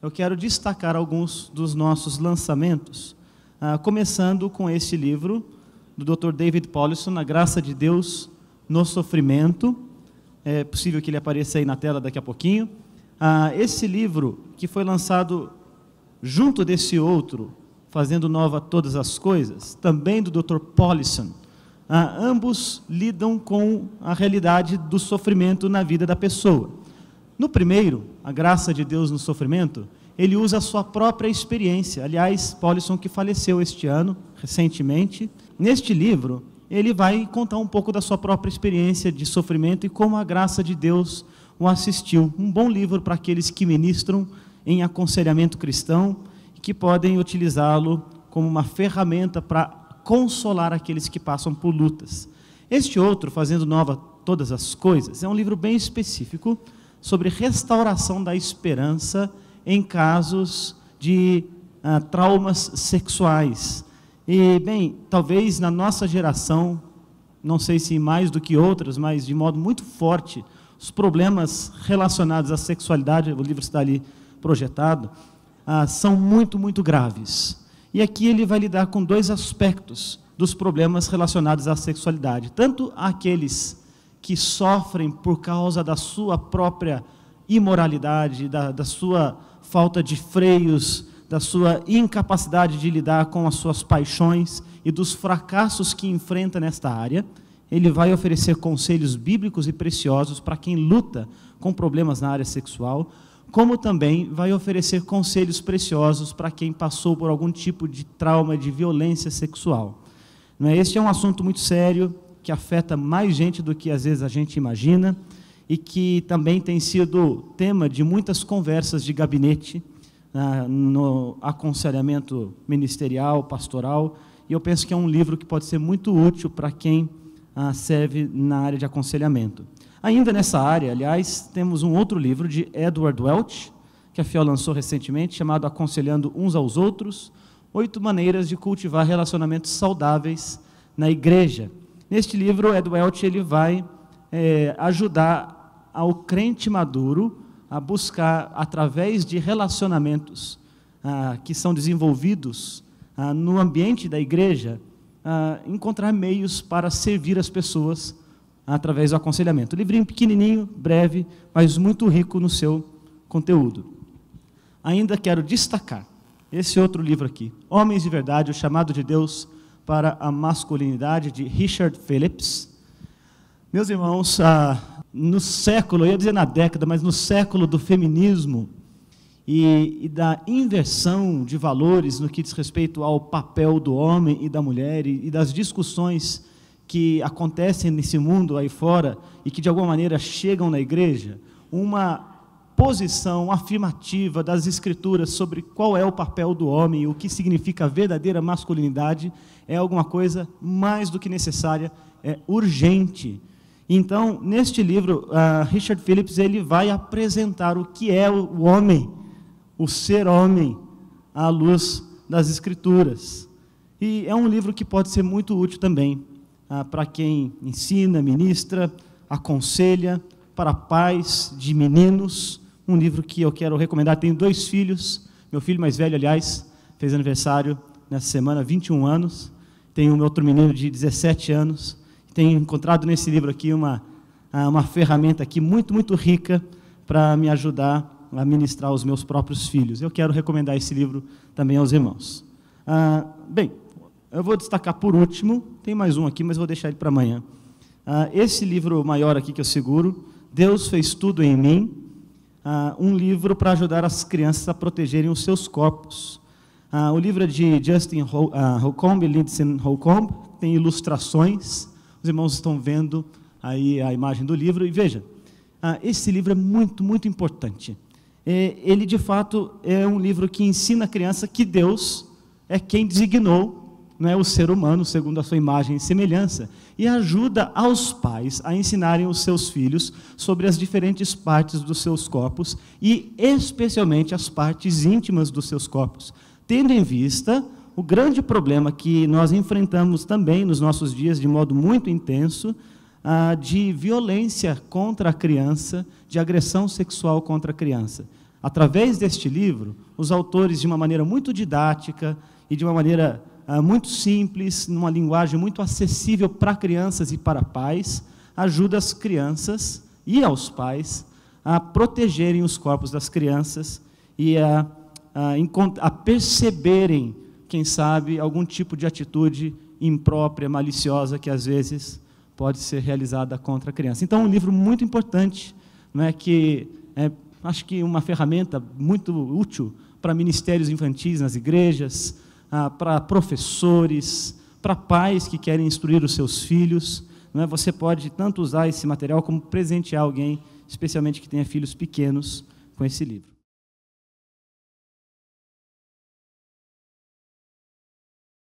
eu quero destacar alguns dos nossos lançamentos, começando com este livro do Dr. David Powlison, A Graça de Deus no Sofrimento. É possível que ele apareça aí na tela daqui a pouquinho. Esse livro, que foi lançado junto desse outro, Fazendo Nova Todas as Coisas, também do Dr. Powlison, ambos lidam com a realidade do sofrimento na vida da pessoa. No primeiro, A Graça de Deus no Sofrimento, ele usa a sua própria experiência. Aliás, Powlison, que faleceu este ano, recentemente, neste livro, ele vai contar um pouco da sua própria experiência de sofrimento e como a graça de Deus o assistiu. Um bom livro para aqueles que ministram em aconselhamento cristão e que podem utilizá-lo como uma ferramenta para consolar aqueles que passam por lutas. Este outro, Fazendo Nova Todas as Coisas, é um livro bem específico sobre restauração da esperança em casos de traumas sexuais. E, bem, talvez na nossa geração, não sei se mais do que outras, mas de modo muito forte, os problemas relacionados à sexualidade, o livro está ali projetado, são muito, muito graves. E aqui ele vai lidar com dois aspectos dos problemas relacionados à sexualidade. Tanto aqueles que sofrem por causa da sua própria imoralidade, da sua falta de freios, da sua incapacidade de lidar com as suas paixões e dos fracassos que enfrenta nesta área. Ele vai oferecer conselhos bíblicos e preciosos para quem luta com problemas na área sexual, como também vai oferecer conselhos preciosos para quem passou por algum tipo de trauma, de violência sexual. Este é um assunto muito sério, que afeta mais gente do que às vezes a gente imagina, e que também tem sido tema de muitas conversas de gabinete, no aconselhamento ministerial, pastoral, e eu penso que é um livro que pode ser muito útil para quem serve na área de aconselhamento. Ainda nessa área, aliás, temos um outro livro de Edward Welch, que a FIEL lançou recentemente, chamado Aconselhando Uns aos Outros, 8 maneiras de cultivar relacionamentos saudáveis na igreja. Neste livro, Edward Welch ele vai ajudar ao crente maduro a buscar, através de relacionamentos que são desenvolvidos no ambiente da igreja, encontrar meios para servir as pessoas através do aconselhamento. Livrinho pequenininho, breve, mas muito rico no seu conteúdo. Ainda quero destacar esse outro livro aqui, Homens de Verdade, o Chamado de Deus para a Masculinidade, de Richard Phillips. Meus irmãos, no século, eu ia dizer na década, mas no século do feminismo e da inversão de valores no que diz respeito ao papel do homem e da mulher e das discussões que acontecem nesse mundo aí fora e que de alguma maneira chegam na igreja, uma posição afirmativa das Escrituras sobre qual é o papel do homem e o que significa a verdadeira masculinidade é alguma coisa mais do que necessária, é urgente. Então, neste livro, Richard Phillips ele vai apresentar o que é o homem, o ser homem, à luz das Escrituras. E é um livro que pode ser muito útil também para quem ensina, ministra, aconselha, para pais de meninos. Um livro que eu quero recomendar. Tenho 2 filhos, meu filho mais velho, aliás, fez aniversário nessa semana, 21 anos. Tenho um outro menino de 17 anos. Tenho encontrado nesse livro aqui uma ferramenta aqui muito, muito rica para me ajudar a ministrar aos meus próprios filhos. Eu quero recomendar esse livro também aos irmãos. Bem, eu vou destacar por último, tem mais um aqui, mas vou deixar ele para amanhã. Esse livro maior aqui que eu seguro, Deus Fez Tudo em Mim, um livro para ajudar as crianças a protegerem os seus corpos. O livro é de Justin Holcomb e Lindsay Holcomb, tem ilustrações, os irmãos estão vendo aí a imagem do livro, e veja, esse livro é muito, muito importante. Ele, de fato, é um livro que ensina a criança que Deus é quem designou, não é, o ser humano, segundo a sua imagem e semelhança, e ajuda aos pais a ensinarem os seus filhos sobre as diferentes partes dos seus corpos, e especialmente as partes íntimas dos seus corpos, tendo em vista o grande problema que nós enfrentamos também nos nossos dias, de modo muito intenso, de violência contra a criança, de agressão sexual contra a criança. Através deste livro, os autores, de uma maneira muito didática e de uma maneira muito simples, numa linguagem muito acessível para crianças e para pais, ajudam as crianças e aos pais a protegerem os corpos das crianças e a perceberem, quem sabe, algum tipo de atitude imprópria, maliciosa, que às vezes pode ser realizada contra a criança. Então, um livro muito importante, né, que acho que uma ferramenta muito útil para ministérios infantis nas igrejas, para professores, para pais que querem instruir os seus filhos. Né? Você pode tanto usar esse material como presentear alguém, especialmente que tenha filhos pequenos, com esse livro.